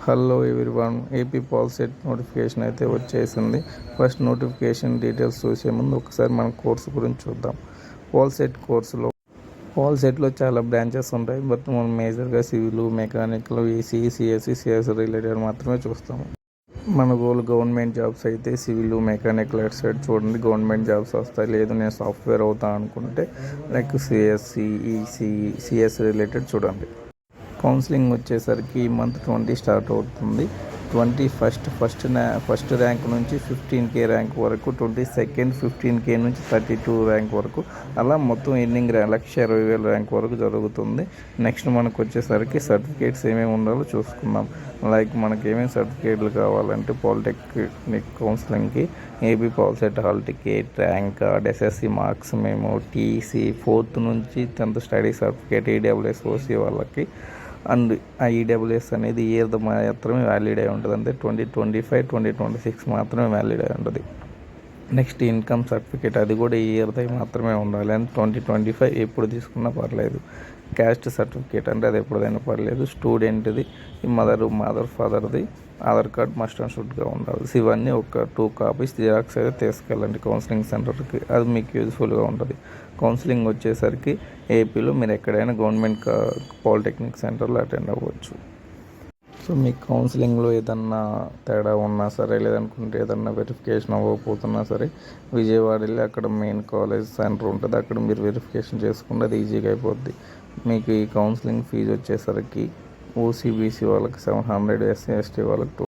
Hello everyone, AP పాల్సెట్ notification అయితే వచ్చేసింది. First notification details చూసే ముందు ఒకసారి మన కోర్సు గురించి చూద్దాం. పాల్సెట్లో చాలా బ్రాంచెస్ ఉంటాయి, బట్ మనం మేజర్గా civil, mechanical, ECE, CSC, CS related మాత్రమే చూస్తాము. మన గోల్ గవర్నమెంట్ జాబ్స్ అయితే సివిల్, మెకానికల్ అటు సైడ్ చూడండి, గవర్నమెంట్ జాబ్స్ వస్తాయి. లేదు నేను సాఫ్ట్వేర్ అవుతా అనుకుంటే like CSC, ECE, CS related చూడండి. కౌన్సిలింగ్ వచ్చేసరికి ఈ మంత్ 20 స్టార్ట్ అవుతుంది. 21st ఫస్ట్ ర్యాంక్ నుంచి 15K ర్యాంక్ వరకు, 22nd 15K నుంచి 32 ర్యాంక్ వరకు, అలా మొత్తం ఎన్నింగ్ 1,20,000 ర్యాంక్ వరకు జరుగుతుంది. నెక్స్ట్ మనకు వచ్చేసరికి సర్టిఫికేట్స్ ఏమేమి ఉండాలో చూసుకుందాం. లైక్ మనకి ఏమేమి సర్టిఫికేట్లు కావాలంటే పాలిటెక్నిక్ కౌన్సిలింగ్కి AP POLYCET hall ticket, rank card, SSC marks memo, TC, 4th నుంచి 10th study certificate, EWS OC వాళ్ళకి. అండ్ ఆ ఈడబ్ల్యూఎస్ అనేది ఇయర్ మాత్రమే వ్యాలిడ్ అయి ఉంటుంది, అంటే 2025, 2026 మాత్రమే వ్యాలిడ్ అయి ఉంటుంది. నెక్స్ట్ ఇన్కమ్ సర్టిఫికేట్, అది కూడా ఈ ఇయర్ది మాత్రమే ఉండాలి, అండ్ 2025 ఎప్పుడు తీసుకున్నా పర్లేదు. క్యాస్ట్ సర్టిఫికేట్ అంటే అది ఎప్పుడైనా పర్లేదు. స్టూడెంట్ది, మదర్ ఫాదర్ది ఆధార్ కార్డ్ మస్ట్ అండ్ షుడ్గా ఉండాలి. ఇవన్నీ ఒక 2 కాపీస్ జిరాక్స్ అయితే తీసుకెళ్ళండి కౌన్సిలింగ్ సెంటర్కి, అది మీకు యూజ్ఫుల్గా ఉంటుంది. కౌన్సిలింగ్ వచ్చేసరికి ఏపీలో మీరు ఎక్కడైనా గవర్నమెంట్ పాలిటెక్నిక్ సెంటర్లో అటెండ్ అవ్వచ్చు. సో మీకు కౌన్సిలింగ్లో ఏదన్నా తేడా ఉన్నా సరే, లేదనుకుంటే ఏదన్నా వెరిఫికేషన్ అవ్వకపోతున్నా సరే, విజయవాడ వెళ్ళి అక్కడ మెయిన్ కాలేజ్ సెంటర్ ఉంటుంది, అక్కడ మీరు వెరిఫికేషన్ చేసుకుంటే అది ఈజీగా అయిపోద్ది. మీకు ఈ కౌన్సిలింగ్ ఫీజు వచ్చేసరికి ఓసీబీసీ వాళ్ళకి 700, ఎస్సీ ఎస్టీ వాళ్ళకి